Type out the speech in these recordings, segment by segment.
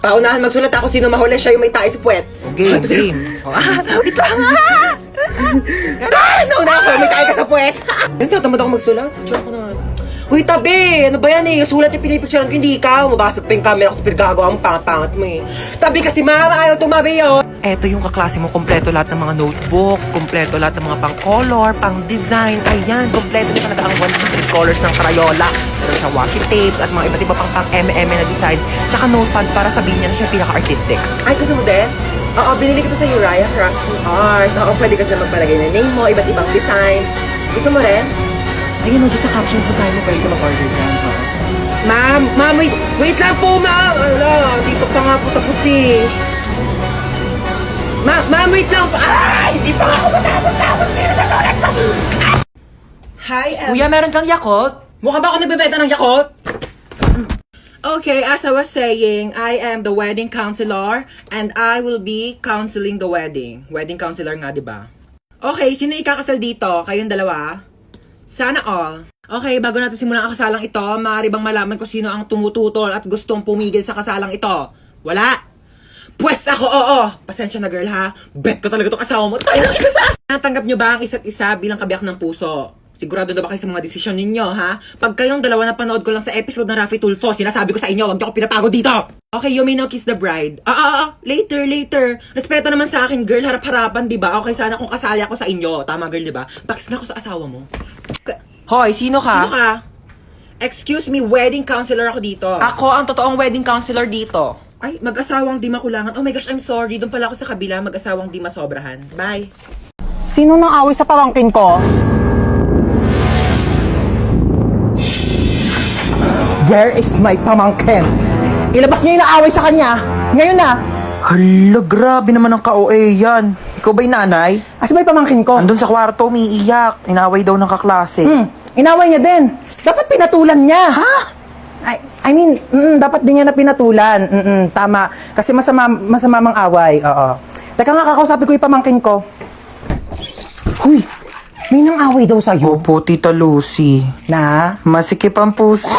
Paunahan magsulat ako sino mahuli, siya yung may tae sa puwet. Game, game. Wait lang nauna ako, may tae ka sa puwet. Hindi, tamad ako magsulat. Tsaka ko naman. Uy, tabi! Ano ba yan eh? Yung sulat yung pinipicturean ko, hindi ikaw. Mabasag pa yung camera ko sa pirgago. Ang pangat-pangat mo eh. Tabi kasi mama, ayaw tumabi yun. Eto yung kaklase mo, kompleto lahat ng mga notebooks, kompleto lahat ng mga pang-color, pang-design. Ayan, kompleto na talaga ang 100 colors ng Crayola. Meron siyang washi tapes at mga iba't iba pang pang-MM na designs. Tsaka notepads para sabihin niya na siya pinaka-artistic. Ay, gusto mo din? Oo, binili ko to sa Uriah Crafts and Art. Oo, pwede ka siya magpalagay ng name mo, iba't ibang design. Gusto mo rin? Ayun, no, just sa caption ko sa'yo mo, pwede ka mag-order dyan. Ma'am, wait lang po, ma'am. Ala, dito pa nga po tapos eh. Ma'am, wait lang po. Ay, hindi pa nga ako matapos. Hindi na sasulat ko. Hi, Kuya, meron kang Yakult? Mukha ba ako nagbebenta ng Yakult? Okay, as I was saying, I am the wedding counselor and I will be counseling the wedding. Wedding counselor nga, di ba? Okay, sino ikakasal dito? Kayong dalawa? Sana all. Okay, bago natin simulan ang kasalang ito, maaari bang malaman kung sino ang tumututol at gustong pumigil sa kasalang ito? Wala? Pwes ako, oo! Pasensya na girl ha, bet ko talaga itong asawa mo, tayo lang ikasal! Natanggap nyo ba ang isa't isa bilang kabiyak ng puso? Sigurado na ba kayo sa mga desisyon ninyo, ha? Pag kayong dalawa na panood ko lang sa episode ng Raffy Tulfo, sinasabi ko sa inyo, huwag niyo ako pinapagod dito! Okay, you may now kiss the bride. Later. Respeto naman sa akin, girl, harap-harapan, di ba? Okay, sana kung kasali ako sa inyo. Tama, girl, di ba? Pakis nga ako sa asawa mo. Hoy, sino ka? Sino ka? Excuse me, wedding counselor ako dito. Ako ang totoong wedding counselor dito. Ay, mag-asawang di makulangan. Oh my gosh, I'm sorry. Doon pala ako sa kabila, mag-asawang di masobrahan. Bye. Sino nang away sa pamangkin ko? Where is my pamangkin? Ilabas niyo yung naaway sa kanya. Ngayon na. Hala, grabe naman ang ka-OA yan. Ikaw ba'y nanay? Asa ba yung pamangkin ko? Andun sa kwarto, umiiyak. Inaway daw ng kaklase. Inaway niya din. Dapat pinatulan niya. Ha? I mean, dapat din niya na pinatulan. Tama. Kasi masama mang away. Oo. Teka nga, kakausapin ko yung pamangkin ko. Huy, may nang away daw sa'yo. Opo, Tita Lucy. Na? Masikip ang puso.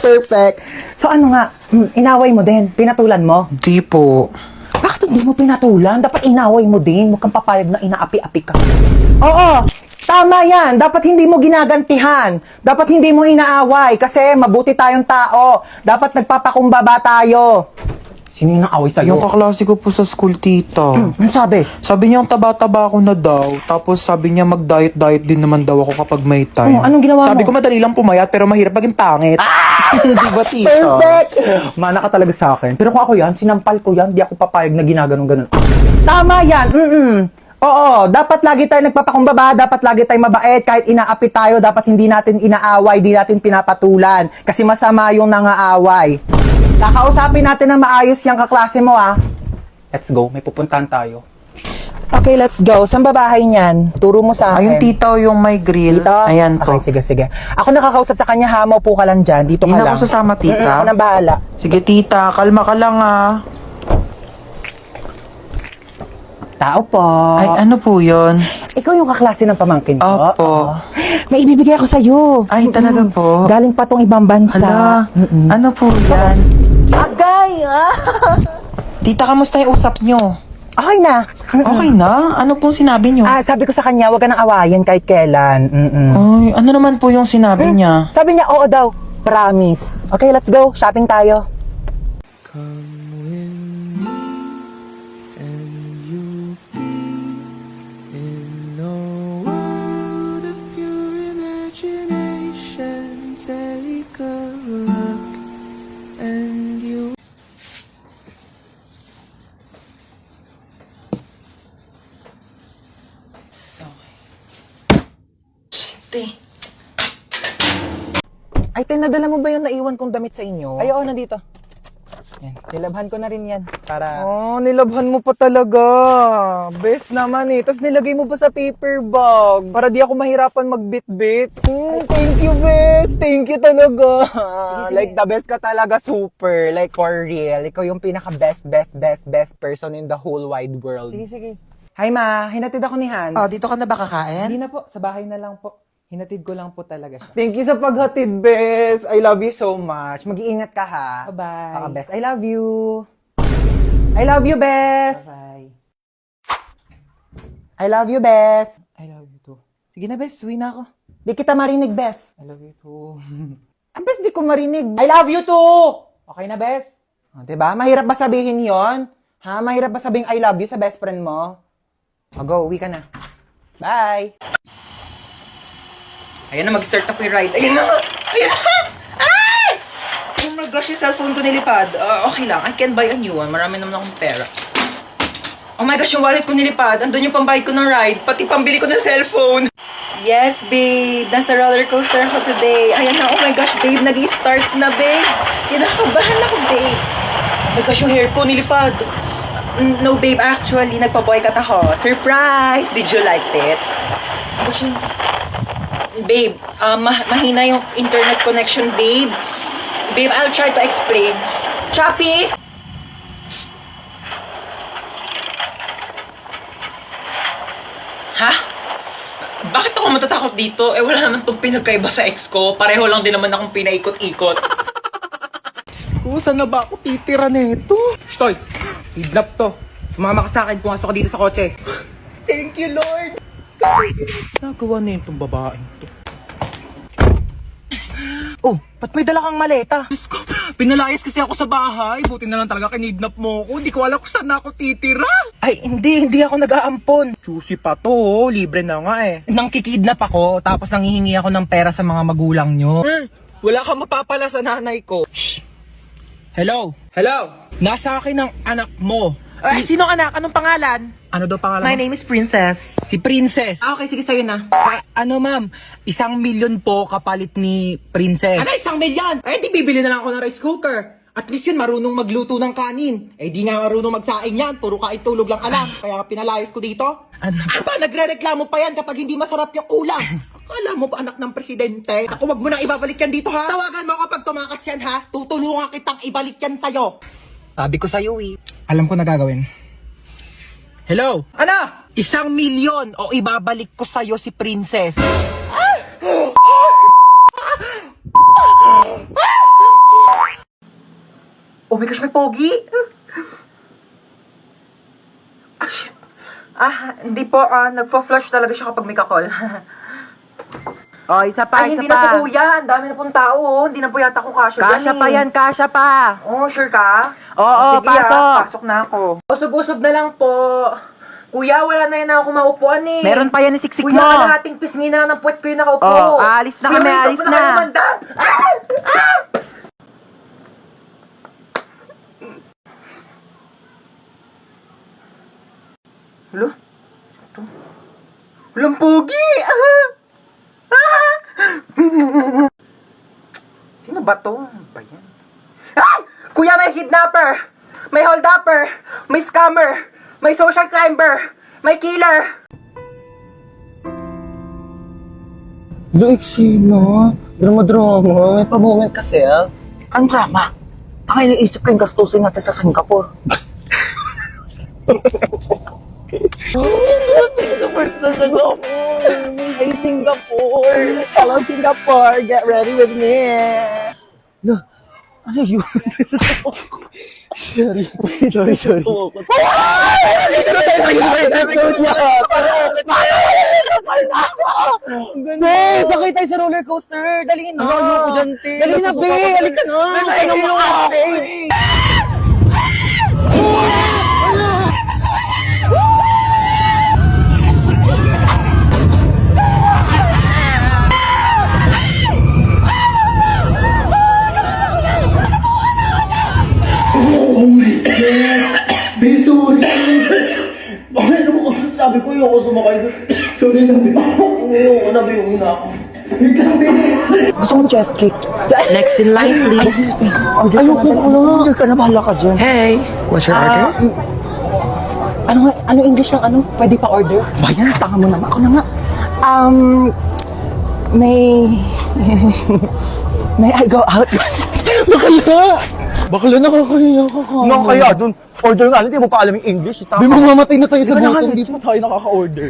Perfect. So ano nga, inaway mo din? Pinatulan mo? Di po. Bakit hindi mo pinatulan? Dapat inaway mo din. Huwag kang papayag na inaapi-api ka. Oo, tama yan. Dapat hindi mo ginagantihan. Dapat hindi mo inaaway. Kasi mabuti tayong tao. Dapat nagpapakumbaba tayo. Sino yung away sa'yo? Yung kaklase ko po sa school, tita. Ano sabi? Sabi niya, ang taba-taba ako na daw. Tapos sabi niya, mag-diet-diet din naman daw ako kapag may time. Anong ginawa mo? Sabi ko, madali lang pumayat, pero mahirap maging pangit. Di ba, tita? Perfect! Mana ka talaga sa akin. Pero kung ako yan, sinampal ko yan, di ako papayag na ginaganon-ganon. Tama yan! Oo, dapat lagi tayo nagpapakumbaba, dapat lagi tayo mabait, kahit inaapi tayo, dapat hindi natin inaaway, di natin pinapatulan. Kasi masama yung nangaaway. Kakausapin natin na maayos yung kaklase mo, ha? Let's go, may pupuntahan tayo. Okay, let's go. Saan ba bahay niyan? Turo mo sa akin. Ayun, tita, yung may grill. Dito? Ayan po. Okay, sige. Ako nakakausap sa kanya, ha? Maupo ka lang dyan. Dito ka Hindi lang. na ako sasama, tita. Ako na bahala. Sige, tita, kalma ka lang, ah. Tao po. Ay, ano po yun? Ikaw yung kaklase ng pamangkin ko? Opo. May ibibigay ako sa'yo. Ay, talaga po? Galing pa tong ibang bansa. Hala, ano po yan? Agay! Tita, kamusta yung usap nyo? Okay na. Okay na? Ano pong sinabi nyo? Sabi ko sa kanya, huwag ka nang awayan kahit kailan. Ay, ano naman po yung sinabi niya? Sabi niya, oo daw. Promise. Okay, let's go. Shopping tayo. Ay, tinadala mo ba yung naiwan kong damit sa inyo? Ay, oo, nandito. Yan, nilabhan ko na rin yan. Para... Oh, nilabhan mo pa talaga. Best naman eh. Tapos nilagay mo pa sa paper bag. Para di ako mahirapan magbit-bit. Thank you, best. Thank you talaga. Like, the best ka talaga, super. Like, for real. Ikaw yung pinaka-best person in the whole wide world. Sige. Hi, ma. Hinatid ako ni Hans. Oh, dito ka na ba kakain? Hindi na po. Sa bahay na lang po. Hinatid ko lang po talaga siya. Thank you sa paghatid, best. I love you so much. Mag-iingat ka, ha? Bye-bye. Best. I love you. I love you, Bes. Bye. I love you, Bes. I love you too. Sige na, Bes. Uwi na ako. Di kita marinig, Bes. I love you too. Bes, di ko marinig. I love you too! Okay na, Bes? Diba? Mahirap ba sabihin yon? Ha? Mahirap ba sabihin I love you sa best friend mo? Go, uwi ka na. Bye! Ayan na, mag-start ako yung ride. Ayan na! Ayan na! Ay! Oh my gosh, yung cellphone ko nilipad. Okay lang, I can buy a new one. Marami naman akong pera. Oh my gosh, yung wallet ko nilipad. Andun yung pambayad ko ng ride. Pati pambili ko ng cellphone. Yes, babe. Nasa roller coaster ako today. Ayan na, oh my gosh, babe. Nag-i-start na, babe. Kinakabahan ako, babe. Oh my gosh, yung hair ko nilipad. No, babe. Actually, nagpa-boycott ako. Surprise! Did you like it? Oh, gosh, babe, mahina yung internet connection, babe. Babe, I'll try to explain. Choppy! Ha? Bakit ako matatakot dito? Eh, wala naman itong pinagkaiba sa ex ko. Pareho lang din naman akong pinaikot-ikot. Saan na ba ako titira nito? Stoy! Kidnap to. Sumama ka sa akin, pumasok ka dito sa kotse. Thank you, Lord! Nagawa na itong babaeng to. Oh, ba't may dala kang maleta? Diyos ko, pinalayas kasi ako sa bahay. Buti na lang talaga kinidnap mo ako. Hindi ko alam kung saan ako titira. Ay, hindi ako nag-aampon. Juicy pa to, oh. Libre na nga eh. Nang kikidnap ako, tapos nanghihingi ako ng pera sa mga magulang nyo. Wala kang mapapala sa nanay ko. Shh! Hello? Hello? Nasa akin ang anak mo. Ay, sino anak? Anong pangalan? Ano daw pangalan mo? name is Princess. Si Princess. Okay, sige sa'yo na. Ano ma'am, 1,000,000 po kapalit ni Princess. Ano, 1,000,000? Eh, di bibili na lang ako ng rice cooker. At least yun, marunong magluto ng kanin. Eh, di nga marunong magsaing yan. Puro kain tulog lang alam. Kaya nga pinalayas ko dito. Ano? Aba, nagre-reklamo pa yan kapag hindi masarap yung ulam. Akala mo ba anak ng presidente? Ako, wag mo nang ibabalik yan dito, ha? Tawagan mo kapag tumakas yan, ha? Tutulungan kitang ibalik yan sa'yo. Sabi ko sa'yo eh. Alam ko na gagawin. Hello? Ano? 1,000,000 o ibabalik ko sa'yo si Princess. Oh my gosh, may pogi! Ah, shit. Hindi po, nagpo-flush talaga siya kapag may kakol. Oh, isa pa, Ay, isa hindi na pa. po yan. Dami na pong tao, oh. Hindi na po yata ako kasya dyan, Kasya pa eh. yan, kasya pa. Oh, sure ka? Oo, Sige, pasok. pasok na ako. Usog-usog na lang po. Kuya, wala na yan ako maupuan eh. Meron pa yan ni siksik Kuya, mo. kalahating pisngi na ng puwet ko yung nakaupo. Oh, alis na Kuya, kami, wait, alis wag na. kayo mandan. Hello? Ito? Walang pogi! Sino ba to? Ano ba yan? Ay! Kuya, may kidnapper! May holdupper! May scammer! May social climber! May killer! Luiksi, no? Drama-drama. May pa-moment ka, self. Ang drama. Baka iniisip ko yung gastusin natin sa Singapore. Hey, Singapore! Hello, Singapore! Get ready with me! No, ano yun? Sorry. Be, sakay tayo sa roller coaster! Dali na! Ayoko dyan, te. Dali na, be! Halika na! Ay, Bakit naman ako? Sabi ko yung ako sumakay doon. Sorry na, ayoko na, biuwi na ako. Wait lang, baby. Gusto kong chest kick. Next in line, please. Ayoko na. Order ka na, bahala ka dyan. Hey, what's your order? Ano English ng ano? Pwede pa order? Bayan, tanga mo naman. Ako na nga. May I go out? Bakla nakakahiya ka ka. Nakakaya dun. Order nga, hindi mo pa alam yung English. Di mo mamatay na tayo sa gutom. Hindi pa tayo nakaka-order.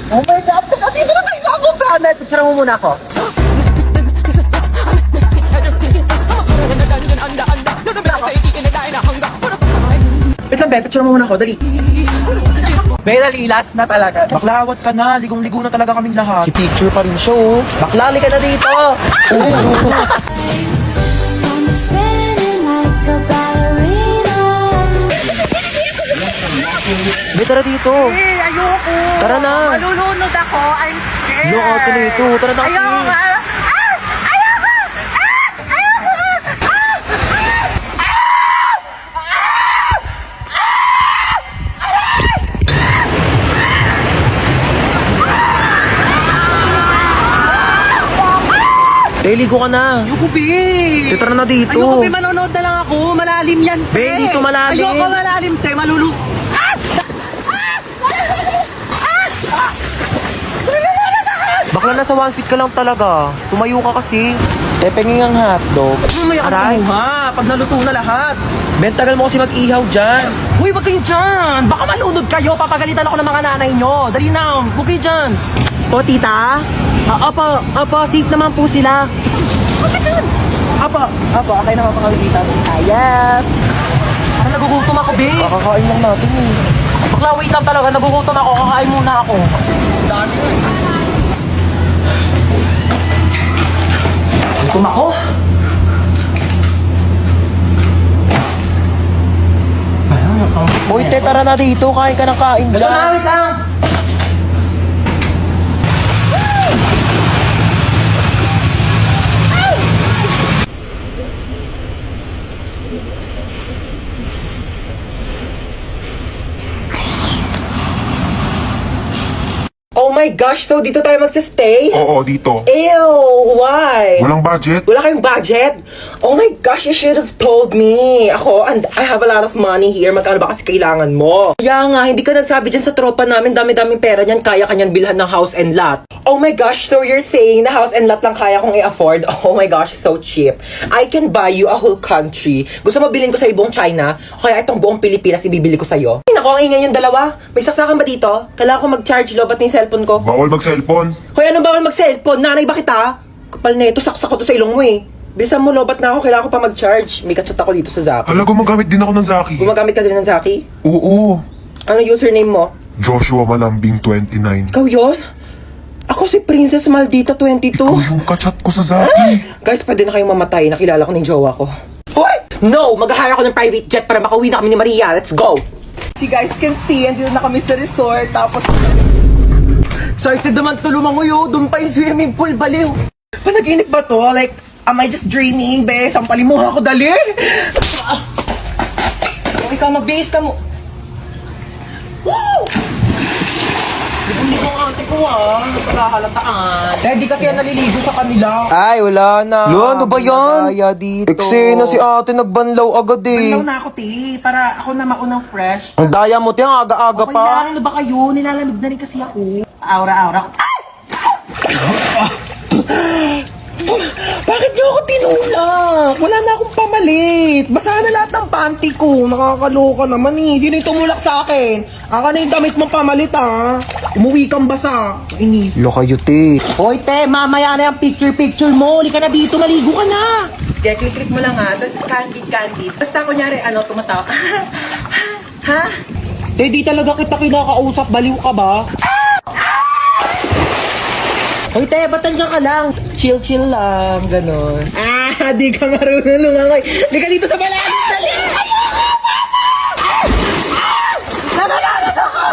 Oh my God! Dito na tayo sa abutan! Picture mo muna ako. Wait lang, be. Picture mo muna ako. Dali. Be, dali. Last na talaga. Baklawat ka na, ligong-ligo na talaga kaming lahat. Si picture pa rin siya, oh. Baklali ka na dito! I'm spinning like a ballerina. Be, tara dito. Ayoko. Tara na. Malulunod ako. I'm scared. Lo, ate na ito. Tara na kasi. Ayoko. Ligo ka na. Ayoko, be. Tara na dito. Ayoko, be. Manonood na lang ako. Malalim yan, te. Be, dito malalim. Ayoko malalim, te. Bakla nasa one seat ka lang talaga. Tumayo ka kasi. Tepenging ang hotdog. Mamaya ka Aray. kumuha. Pag naluto na lahat. Ben, tagal mo kasi mag-ihaw dyan. Uy, wag kayo dyan. Baka malunod kayo. Papagalitan ako ng mga nanay nyo. Dali na. Huwag kayo dyan. O, tita? Opo, safe naman po sila. Huwag ka dyan. Opo, okay naman pangalitan. Ayas. Parang nagugutom ako, be. Kakakain lang natin eh. Bakla, wait lang talaga. Nagugutom ako. Kakain muna ako. Gutom ako. Uy, te, tara na dito. Kain ka ng kain Ito dyan. na, wait lang. Oh my gosh, so dito tayo magsistay? Oo, dito. Ew, why? Walang budget? Wala kayong budget? Oh my gosh, you should have told me. Ako, and I have a lot of money here. Magkano ba kasi kailangan mo? Kaya nga, hindi ka nagsabi dyan sa tropa namin. Dami-daming pera niyan. Kaya kanyan bilhan ng house and lot. Oh my gosh, so you're saying na house and lot lang kaya kong i-afford? Oh my gosh, so cheap. I can buy you a whole country. Gusto mo bilhin ko sa buong China? O kaya itong buong Pilipinas ibibili ko sa'yo? Ay, naku, ang ingay yung dalawa. May saksakan ba dito? Kailangan ko mag-charge lo, ba't yung cellphone ko? Bawal mag-cellphone. Hoy, anong bawal mag-cellphone? Nanay ba kita? Kapal na ito, saksak ko to sa ilong mo eh. Bilisan mo, lobat na ako. Kailangan ko pa mag-charge. May kachat ako dito sa Zaki. Hala, gumagamit din ako ng Zaki. Gumagamit ka din ng Zaki? Oo. Ano username mo? Joshua Malambing 29. Ikaw yun? Ako si Princess Maldita 22. Ikaw yung kachat ko sa Zaki. Guys, pwede na kayong mamatay. Nakilala ko ng jowa ko. Hoy! No! Mag-hire ako ng private jet para makauwi na kami ni Maria. Let's go! As you guys can see, andito na kami sa resort. Tapos... Excited naman to lumangoy, doon pa yung swimming pool, baliw. Panaginip ba to? Like, am I just dreaming, be? Sampalin mo ako, dali! Oh, ikaw, mag-base ka mo. Woo! Hindi ko ang ate ko, nagpagkahalataan. Eh, di kasi yan naliligo sa kanila. Ay, wala na. Lo, ano ba yan? Kaya dito. Eksena si ate, nagbanlaw agad eh. Banlaw na ako, te. Para ako na maunang fresh. Ang daya mo, te, ang aga-aga Okay pa. lang, ano ba kayo? Nilalamig na rin kasi ako. Aura-aura. Bakit niyo ako tinulak? Wala na akong pamalit. Basa na lahat ng panty ko. Nakakaloka naman eh. Sino yung tumulak sa akin? Aka na yung damit mong pamalit ha. Umuwi kang basa. Inis. Lo kayo, te. Hoy te, mamaya na yung picture mo. Uli ka na dito, maligo ka na. Kaya click mo lang ha. Tapos candid. Basta kunyari, tumatawa. Ha? Te, di talaga kita kinakausap. Baliw ka ba? Hoy te, ba't nandiyan ka lang? Chill lang, ganon. Di ka marunong lumangoy. Di ka dito sa malalim, dali! Nanananat ako!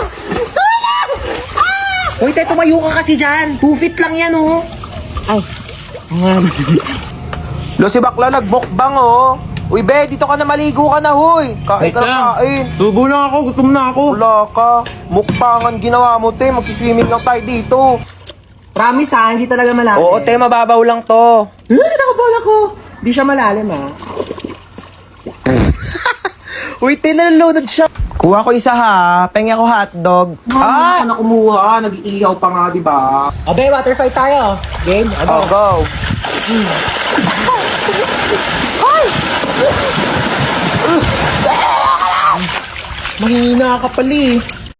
Tulong! Hoy te, tumayo ka kasi dyan. 2 feet lang yan, oh. Ay. Lo, si bakla nagmukbang, oh. Uy, be, dito ka na maligo ka na, huy. Kain ka na kain. Tubo lang ako, gutom na ako. Wala ka. Mukbangan ginawa mo, te. Magsiswimming lang tayo dito. Promise ha, hindi talaga malalim. Oo, te, mababaw lang to. Nakabala ko. Di siya malalim ha. Uy, te, nalulunod siya. Kuha ko isa ha. Pengi ako hotdog. Ay! Na kumuha, nag-iihaw pa nga, di ba? Abe, water fight tayo. Game? Oh, go. Mahina ka pali.